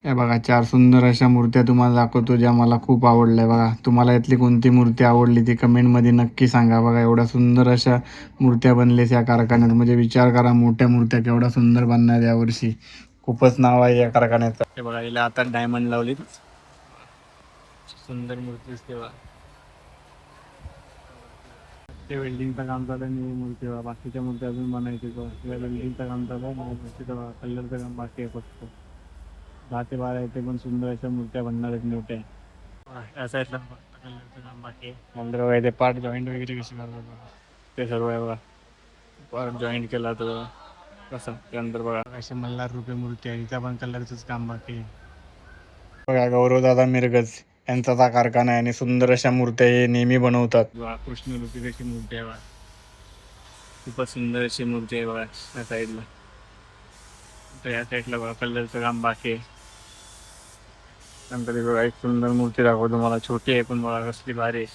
हे बघा, चार सुंदर अशा मूर्त्या तुम्हाला दाखवतो ज्या मला खूप आवडल्या. बघा, तुम्हाला यातली कोणती मूर्ती आवडली ती कमेंटमध्ये नक्की सांगा. बघा, एवढ्या सुंदर अशा मूर्त्या बनल्यात या कारखान्यात. म्हणजे विचार करा, मोठ्या मूर्त्या केवढ्या सुंदर बनणार यावर्षी. खूपच नाव आहे या कारखान्याचं. हे बघा, हिला आता डायमंड लावलीत. सुंदर मूर्ती दिसते बघा. ते वेल्डिंगचं काम चालू आहे, नवी मूर्ती बघा. बाकीच्या मूर्त्या अजून बनायची किंवा वेल्डिंगचं काम चालू आहे, नवी मूर्ती बघा. कलरचं काम बाकी आहे फक्त. 10 ते 12 इथे पण सुंदर अशा मूर्त्या बनणार आहेत मोठ्या. या साईडला फक्त कलरचं काम बाकी आहे. नंतर बघा इथे पार्ट जॉईंट वगैरे कशी करतात बघा, ते सर्व आहे बघा. पार्ट जॉईंट केला तर कसं, त्यानंतर बघा असे मल्हार रुपये मूर्ती आहे, तिचा पण कलरचंच काम बाकी आहे. बघा, गौरवदादा मिरगज यांचा हा कारखाना आहे आणि सुंदर अशा मूर्त्या हे नेहमी बनवतात. बघा, कृष्ण रूपी कशी मूर्ती आहे बघा. खूपच सुंदर अशी मूर्ती आहे बघा या साईडला. तर या साईडला बघा कलरचं काम बाकी आहे. नंतर बघा एक सुंदर मूर्ती दाखवतो मला, छोटी आहे पण बघा कसली भारी आहे.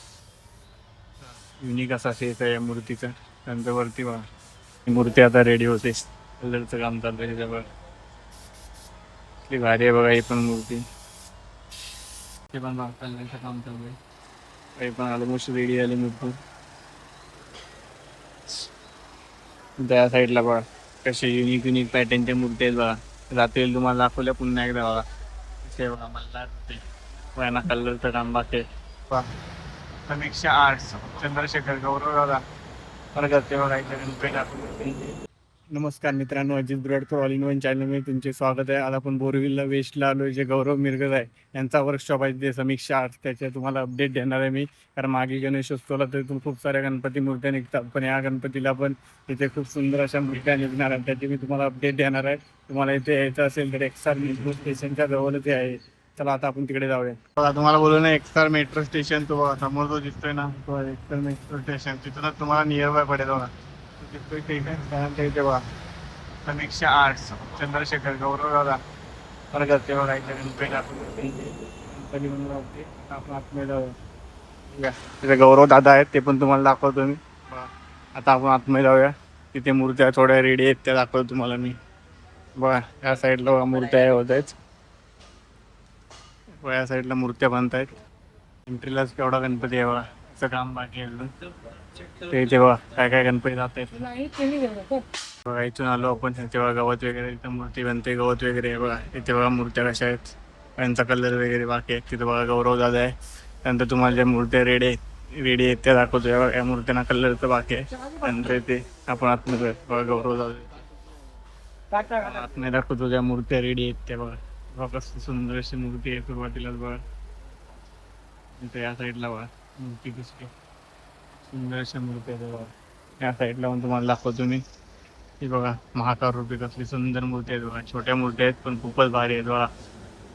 युनिक असा फेस आहे या मूर्तीचा. नंतर वरती बघा ही मूर्ती आता रेडी होते, कलरचं काम चालू आहे त्याच्यावर. कसली भारी आहे बघा ही पण मूर्ती. ते पण बघा कलरचं काम चालू आहे. काही पण ऑलमोस्ट रेडी झाली मूर्ती. त्या साईडला बघा कसे युनिक युनिक पॅटर्नच्या मूर्ती आहेत बघा. रात्री तुम्हाला दाखवल्या पुन्हा एकदा बघा. कसे बघा मल्हार होते बघा, कलरचं काम बाकी आहे. समीक्षा आर्ट्स चंद्रशेखर गौरव दादा करते बघा इथे गणपती. नमस्कार मित्रांनो, अजित ब्रॉडकर ऑल इन वन चॅनलमध्ये तुमचे स्वागत आहे. आज आपण बोरविलला वेस्टला आलो. जे गौरव मिरगज आहे यांचा वर्कशॉप आहे, ते समीक्षा आर्ट्स. त्याचे तुम्हाला अपडेट देणार आहे मी. कारण मागे गणेशोत्सवाला तर इथून खूप साऱ्या गणपती मूर्त्या निघतात, पण या गणपतीला पण इथे खूप सुंदर अशा मूर्त्या निघणार आहेत. त्याची मी तुम्हाला अपडेट देणार आहे. तुम्हाला इथे यायचं असेल तर एक्सआर मेट्रो स्टेशनच्या जवळच आहे. चला आता आपण तिकडे जाऊया. बघा, तुम्हाला बोलू ना एक्सआर मेट्रो स्टेशन, तो बघा समोर जो दिसतोय ना, तो एक्सआर मेट्रो स्टेशन. तिथूनच तुम्हाला नियर बाय पडेल बघा. दिसतोय स्टेशन, त्यानंतर इथे बघा समीक्षा आर्ट्स चंद्रशेखर गौरव दादा करते बघा इथे गणपती म्हणून राहते. आपण आतमध्ये जाऊया. तिथे गौरव दादा आहेत, ते पण तुम्हाला दाखवतो मी. आता आपण आतमध्ये जाऊया. तिथे मूर्त्या थोड्या रेडी आहेत, त्या दाखवतो तुम्हाला मी. बघा या साईडला बघा मूर्त्या होत आहेत. या साईडला मूर्त्या बांधतायत. एंट्रीलाच केवढा गणपती आहे बघा. त्याचं काम बाकी आहे. ते इथे बघा काय काय गणपती जात आहेत बघा. इथून आलो आपण. तेव्हा गवत वगैरे इथं मूर्ती बनते, गवत वगैरे आहे बघा. इथे बघा मूर्त्या कशा आहेत, त्यांचा कलर वगैरे बाकी आहे. तिथं बघा गौरव दादा आहे. त्यानंतर तुम्हाला ज्या मूर्त्या रेडी आहेत त्या दाखवतो. या मूर्त्यांना कलरचं बाकी आहे. त्यानंतर इथे आपण आतमध्ये बघा गौरव दादा आतमध्ये दाखवतो. ज्या मूर्त्या रेडी आहेत त्या बघा. बघा कसली सुंदर अशी मूर्ती आहे सुरुवातीलाच बघा. इथे या साईडला बघा मूर्ती कशी सुंदर अशा मूर्ती आहेत बघा. या साईडला पण तुम्हाला दाखवतो मी. ही बघा महाकाल रूपी कसली सुंदर मूर्ती आहेत बघा. छोट्या मूर्ती आहेत पण खूपच भारी आहेत बघा.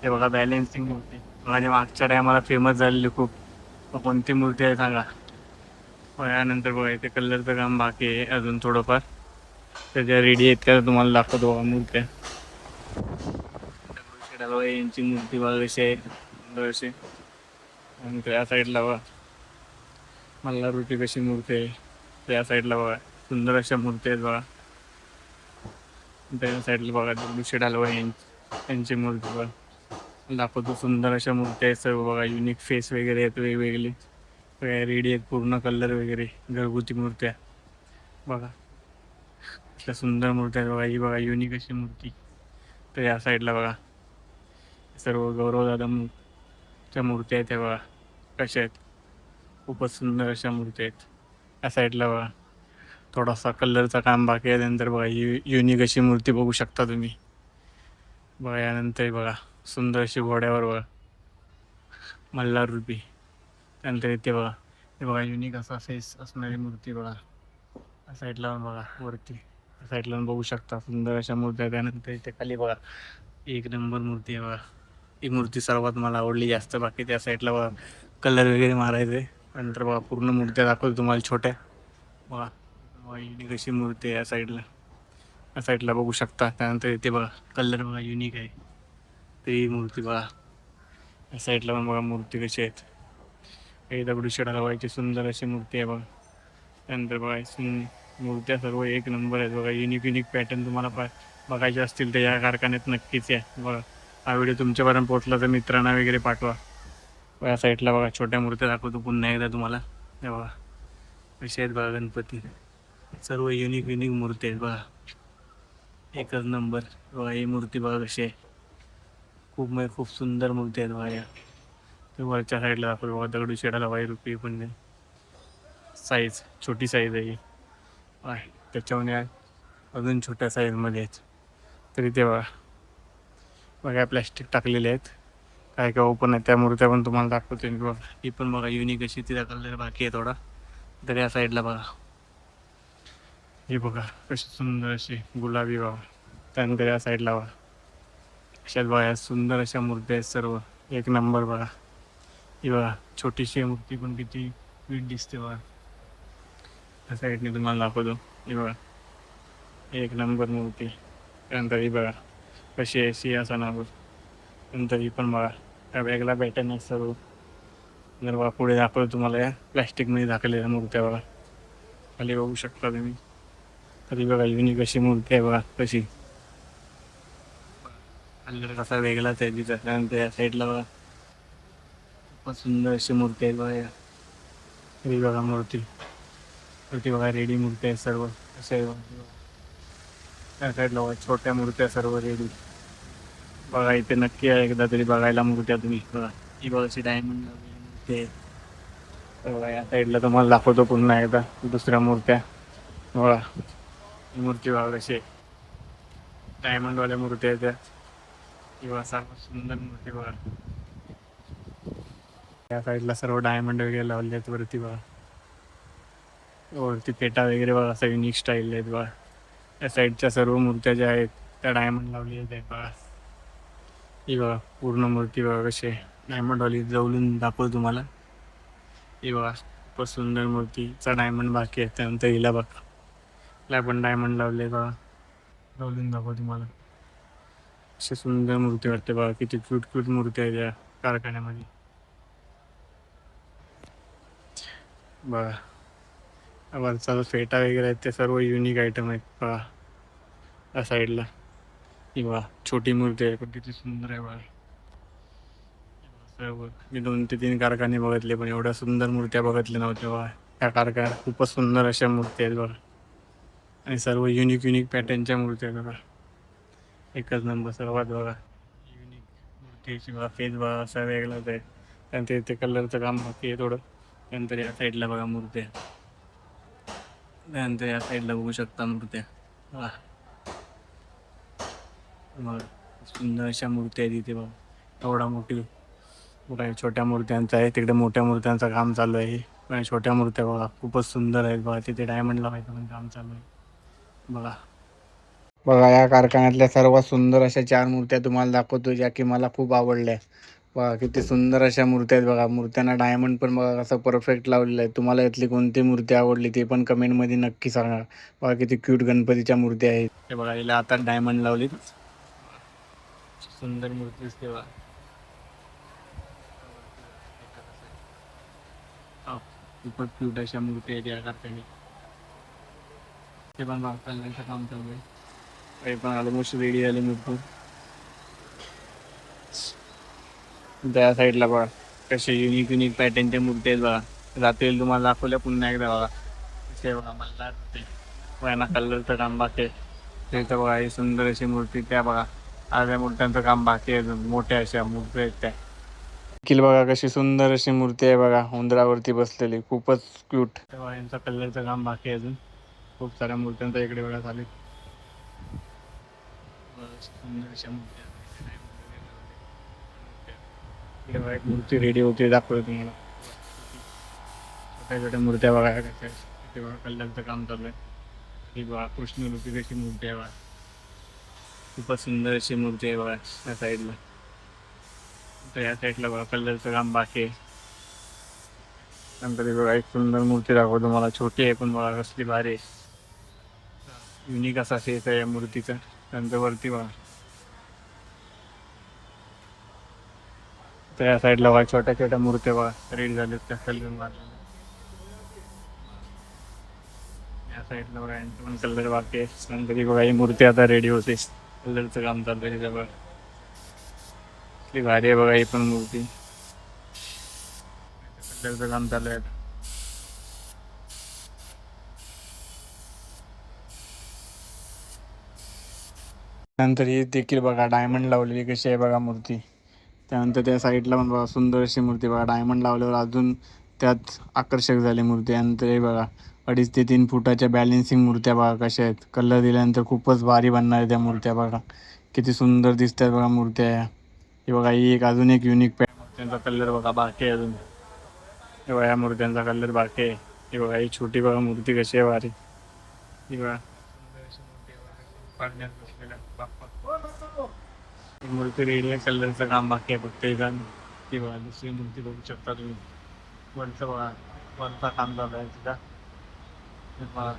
हे बघा बॅलेन्सिंग मूर्ती माझ्या मागच्या टायमाला फेमस झालेली खूप. कोणती मूर्ती आहे सांगा. यानंतर बघा इथे कलरचं काम बाकी आहे अजून थोडंफार. त्याच्या रेडी आहेत त्या तुम्हाला दाखवतो बघा मूर्त्या. यांची मूर्ती बघा कशी आहे सुंदर अशी. आणि त्या साईडला बघा मल्हार रूपी कशी मूर्ती आहे. त्या साईडला बघा सुंदर अशा मूर्ती आहेत बघा. त्या साईडला बघा दगडूशेठ हलवाई यांची मूर्ती बघा दाखवतो. सुंदर अशा मूर्ती आहेत सर्व बघा. युनिक फेस वगैरे आहेत वेगवेगळे रेडी आहेत पूर्ण कलर वगैरे. घरगुती मूर्त्या बघा इथल्या सुंदर मूर्त्या आहेत बघा. ही बघा युनिक अशी मूर्ती. तर या साईडला बघा सर्व गौरवदादाच्या मूर्ती आहेत त्या बघा कशा आहेत. खूपच सुंदर अशा मूर्ती आहेत. या साईडला बघा थोडासा कलरचा काम बाकी आहे. त्यानंतर बघा ही युनिक अशी मूर्ती बघू शकता तुम्ही बघा. यानंतर बघा सुंदर अशी घोड्यावर बघा मल्हार रूपी. त्यानंतर इथे बघा हे बघा युनिक असा फेस असणारी मूर्ती बघा. या साईडला बघा वरती साईडला बघू शकता सुंदर अशा मूर्त्या. त्यानंतर इथे खाली बघा एक नंबर मूर्ती आहे बघा. ही मूर्ती सर्वात मला आवडली जास्त. बाकी त्या साईडला बघा कलर वगैरे मारायचे. नंतर बघा पूर्ण मूर्त्या दाखवतो तुम्हाला छोट्या बघा. युनिक अशी मूर्ती आहे या साईडला. या साईडला बघू शकता. त्यानंतर इथे बघा कलर बघा युनिक आहे ती मूर्ती बघा. या साईडला पण बघा मूर्ती कशी आहेत. काही दगडूशेठ हलवाईची सुंदर अशी मूर्ती आहे बघा. त्यानंतर बघा मूर्त्या सर्व एक नंबर आहेत बघा. युनिक युनिक पॅटर्न तुम्हाला बघायचे असतील तर या कारखान्यात नक्कीच या बघा. हा व्हिडिओ तुमच्यापर्यंत पोहोचला तर मित्रांना वगैरे पाठवा. या साईडला बघा छोट्या मूर्त्या दाखवतो पुन्हा एकदा तुम्हाला. हे बघा कसे आहेत बघा गणपती, सर्व युनिक युनिक मूर्ती आहेत बघा, एकच नंबर. बघा ही मूर्ती बघा कशी आहे, खूप म्हणजे खूप सुंदर मूर्ती आहेत बघा या. ते वरच्या साईडला दाखवतो बघा दगडूशेठाला ₹1 पण साईज छोटी साईज आहे ही. त्याच्यामध्ये अजून छोट्या साईजमध्ये आहेत. तरी ते बघा बघा प्लॅस्टिक टाकलेले आहेत, काय काय ओपन आहे. त्या मूर्त्या पण तुम्हाला दाखवते बघा. ही पण बघा युनिक अशी, तिचा कलर बाकी आहे थोडा. तर या साईडला बघा ही बघा कशी सुंदर अशी गुलाबी बघा. त्यानंतर या साईडला बघा अशात बघा सुंदर अशा मूर्त्या आहेत, सर्व एक नंबर बघा. ही बघा छोटीशी मूर्ती पण किती स्वीट दिसते बघा. त्या साईडने तुम्हाला दाखवतो. ही बघा एक नंबर मूर्ती. त्यानंतर ही बघा कशी आहे सिंहासनावर. नंतर ही पण बघा त्या वेगळा पॅटर्न आहे सर्व. जर बघा पुढे दाखवतो तुम्हाला या प्लॅस्टिकमध्ये झाकलेल्या मूर्त्या बघा, खाली बघू शकता तुम्ही. तरी बघा युनिक अशी मूर्ती आहे बघा कशी. कलर कसा वेगळाच आहे तिचा. त्यानंतर या साईडला बघा खूपच सुंदर अशी मूर्ती आहे बघा या. ही बघा मूर्ती बघा रेडी मूर्ती आहे सर्व असे. त्या साईडला बघा छोट्या मूर्त्या सर्व रेडी बघा. इथे नक्की आहे एकदा तरी बघायला मूर्त्या तुम्ही बघा. ही बघा अशी डायमंड लावलेली मूर्ती आहे बघा. या साईडला तुम्हाला दाखवतो पुन्हा एकदा दुसऱ्या मूर्त्या बघा. ही मूर्ती बघा कशी डायमंडवाल्या मूर्ती आहे त्या. किंवा सर्वात सुंदर मूर्ती बघा. या साईडला सर्व डायमंड वगैरे लावले आहेत वरती बघा. वरती पेटा वगैरे बघा असा युनिक स्टाईल आहेत बघा. या साईडच्या सर्व मूर्त्या ज्या आहेत त्या डायमंड लावली आहेत बघा. ही बघा पूर्ण मूर्ती बघा कशी डायमंडवाली. जवळून दाखवतो तुम्हाला. ही बघा खूपच सुंदर मूर्तीचा डायमंड बाकी आहे. त्यानंतर हिला बघा, हिला पण डायमंड लावले बघा. जवळून दाखवतो तुम्हाला. अशी सुंदर मूर्ती वाटते बघा. किती क्यूट क्यूट मूर्ती आहे त्या कारखान्यामध्ये बघा. वरचा जो फेटा वगैरे आहेत ते सर्व युनिक आयटम आहेत बघा. त्या साईडला ही बघा छोटी मूर्ती आहे पण किती सुंदर आहे बघा. सर्व मी 2 ते 3 कारखाने बघितले पण एवढ्या सुंदर मूर्त्या बघितल्या नव्हत्या बघा. त्या कारखान्यात खूपच सुंदर अशा मूर्ती आहेत बघा. आणि सर्व युनिक युनिक पॅटर्नच्या मूर्त्या आहेत बघा. एकच नंबर सर्वात बघा युनिक मूर्तीची बघा. फेस बघा असा वेगळाच आहे. त्यानंतर इथे कलरचं काम बाकी आहे थोडं. त्यानंतर या साईडला बघा मूर्त्या. त्यानंतर या साईडला बघू शकता मूर्त्या बघा. बघा सुंदर अशा मूर्ती आहेत इथे बघा. एवढा मोठी बघा. छोट्या मूर्त्यांचं आहे तिकडे, मोठ्या मूर्त्यांचं काम चालू आहे. पण छोट्या मूर्त्या बघा खूपच सुंदर आहेत बघा. तिथे डायमंड लावायचं पण काम चालू आहे बघा. बघा या कारखान्यातल्या सर्वात सुंदर अशा 4 मूर्त्या तुम्हाला दाखवतो ज्या की मला खूप आवडल्या. बघा किती सुंदर अशा मूर्त्या आहेत बघा. मूर्त्यांना डायमंड पण बघा कसं परफेक्ट लावलेलं आहे. तुम्हाला यातली कोणती मूर्ती आवडली ते पण कमेंटमध्ये नक्की सांगा. बघा किती क्यूट गणपतीच्या मूर्त्या आहेत. हे बघा हिला आता डायमंड लावली. सुंदर मूर्ती दिसते बघा. खूपच क्यूट अशा मूर्ती आहेत या कारखान्यात. ते पण बांधकामाचं काम चालू आहे. काही पण ऑलमोस्ट रेडी झाली मूर्ती. त्या साईडला बघा कसे युनिक युनिक पॅटर्नच्या मूर्ती आहेत बघा. रात्री तुम्हाला दाखवल्या पुन्हा एकदा बघा कसे बघा. मला बघा कलरचं काम बाकी आहे. तिथं बघा ही सुंदर अशी मूर्ती. त्या बघा अर्ध्या मूर्त्यांचं काम बाकी आहे. मोठ्या अशा मूर्ती आहेत त्या. देखील बघा कशी सुंदर अशी मूर्ती आहे बघा उंदरावरती बसलेली. खूपच क्यूट. तेव्हा यांचा कलरचं काम बाकी आहे अजून. खूप साऱ्या मूर्त्यांचा इकडे बघा चालेल. सुंदर अशा मूर्त्या एक मूर्ती रेडी होती दाखवतो तुम्हाला. छोट्या छोट्या मूर्त्या बघा कशा. तिथे बघा कलरचं काम चालू आहे. ही बघा कृष्ण रूपी कशी मूर्ती आहे बघा. खूपच सुंदर अशी मूर्ती आहे बघा या साईडला. तर या साईडला बघा कलरचं काम बाकी आहे. नंतर बघा एक सुंदर मूर्ती दाखवतो तुम्हाला. छोटी आहे पण बघा कसली भारी आहे. युनिक असा फेस आहे या मूर्तीचा. नंतर वरती बघा तर या साईडला बघा छोट्या छोट्या मूर्त्या बघा रेडी झाल्यात त्या कलर मारल्या. या साईडला बघा यांचं पण कलर बाकी आहे. नंतर बघा ही मूर्ती आता रेडी होते. कलरचं काम चालू आहे त्याच्यावर. ती भारी आहे बघा ही पण मूर्ती. कलरचं काम चालू आहे. नंतर ही देखील बघा डायमंड लावलेली कशी आहे बघा मूर्ती. त्यानंतर त्या साईडला पण बघा सुंदर अशी मूर्ती बघा, डायमंड लावल्यावर अजून त्यात आकर्षक झाली मूर्ती. त्यानंतर हे बघा 2.5 ते 3 फुटाच्या बॅलेन्सिंग मूर्त्या बघा कशा आहेत. कलर दिल्यानंतर खूपच भारी बनणार आहे त्या मूर्त्या बघा. किती सुंदर दिसतात बघा मूर्त्या. हे बघा ही एक अजून एक युनिक मूर्त्यांचा कलर बघा बाकी आहे अजून. हे बघा या मूर्त्यांचा कलर बाकी आहे. हे बघा ही छोटी बघा मूर्ती कशी आहे भारी. ही बघा पाळण्यात बसलेला बाप्पा. ही मूर्ती रेडिया कलरचं काम बाकी आहे फक्त इथं. ती बघा दुसरी मूर्ती बघू शकता तुम्ही. वरचं बघा वरचा काम चालू आहे तिथं. हे बघा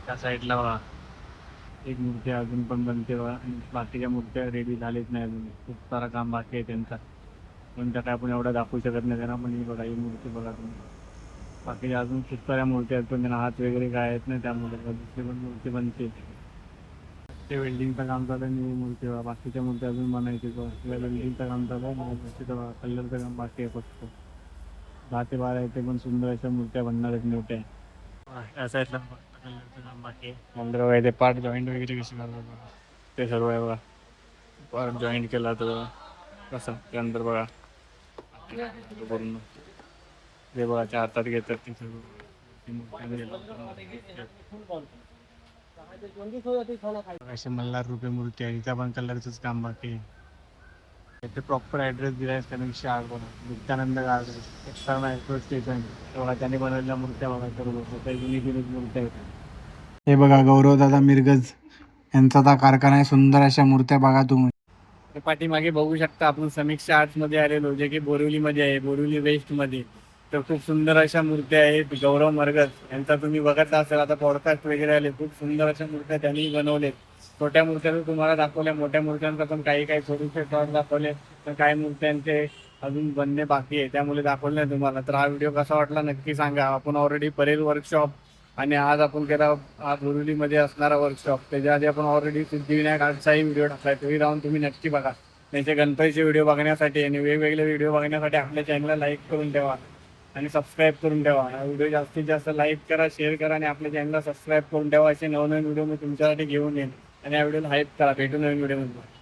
त्या साईडला बघा एक मूर्ती अजून पण बनते बघा. आणि बाकीच्या मूर्त्या रेडी झालीच नाही अजून. खूप सारा काम बाकी आहे त्यांचा. पण त्या काय आपण एवढं दाखवू शकत नाही त्यांना. पण ही बघा ही मूर्ती बघा तुम्ही. बाकीच्या अजून खूप साऱ्या मूर्त्या आहेत पण त्यांना हात वगैरे काय आहेत नाही त्यामुळे दुसरी पण मूर्ती बनते. ते वेल्डिंगचं काम चालू आहे आणि मूर्ती बघा बाकीच्या मूर्त्या अजून बनायची किंवा वेल्डिंगचं काम चालू आहे. मूर्तीचं बघा कलरचं काम बाकी आहे फक्त. 10 ते 12 इथे पण सुंदर अशा मूर्त्या बनणार आहेत मोठ्या. या साईडला कलरचं काम बाकी आहे. नंतर बघा इथे पार्ट जॉईंट वगैरे कशी करतात बघा ते सर्व आहे बघा. पार्ट जॉईंट केला तर कसं त्यानंतर बघा पूर्ण ते बघा त्या हातात घेतात ते सर्व. असे मल्हार रुपये मूर्ती आहे तिचा पण कलरचंच काम बाकी आहे. इथे प्रॉपर ॲड्रेस दिला आहे कारण शाळ बघा Nityanand garden extra metro station बघा त्याने बनवलेल्या मूर्त्या बघा सर्व युनिक युनिक मूर्त्या आहेत. हे बघा गौरवदादा मिरगज यांचा हा कारखाना आहे. सुंदर अशा मूर्त्या बघा तुम्ही. पाठीमागे बघू शकता आपण समीक्षा आर्ट्समध्ये आलेलो जे की बोरिवलीमध्ये आहे, बोरिवली वेस्टमध्ये. तर खूप सुंदर अशा मूर्त्या आहेत. गौरव मरगज यांचा तुम्ही बघत असाल आता पॉडकास्ट वगैरे आले. खूप सुंदर अशा मूर्त्या त्यांनी बनवलेत. छोट्या मूर्त्या तर तुम्हाला दाखवल्या, मोठ्या मूर्त्यांचा पण काही काही छोटे शॉट दाखवले. तर काही मूर्त्यांचे अजून बनणे बाकी आहे त्यामुळे दाखवलं नाही तुम्हाला. तर हा व्हिडिओ कसा वाटला नक्की सांगा. आपण ऑलरेडी परेल वर्कशॉप आणि आज आपण केला हा बोरिवलीमध्ये असणारा वर्कशॉप. त्याच्या आधी आपण ऑलरेडी सिद्धिविनायक आर्टचाही व्हिडिओ टाकलाय. तोही राहून तुम्ही नक्की बघा. त्यांचे गणपतीचे व्हिडिओ बघण्यासाठी आणि वेगवेगळे व्हिडिओ बघण्यासाठी आपल्या चॅनलला लाईक करून ठेवा आणि सबस्क्राईब करून ठेवा. हा व्हिडिओ जास्तीत जास्त लाईक करा, शेअर करा आणि आपल्या चॅनलला सबस्क्राईब करून ठेवा. असे नवनवीन व्हिडिओ मी तुमच्यासाठी घेऊन येईन आणि या व्हिडिओला हाईप करा. भेटू नवीन व्हिडिओमध्ये.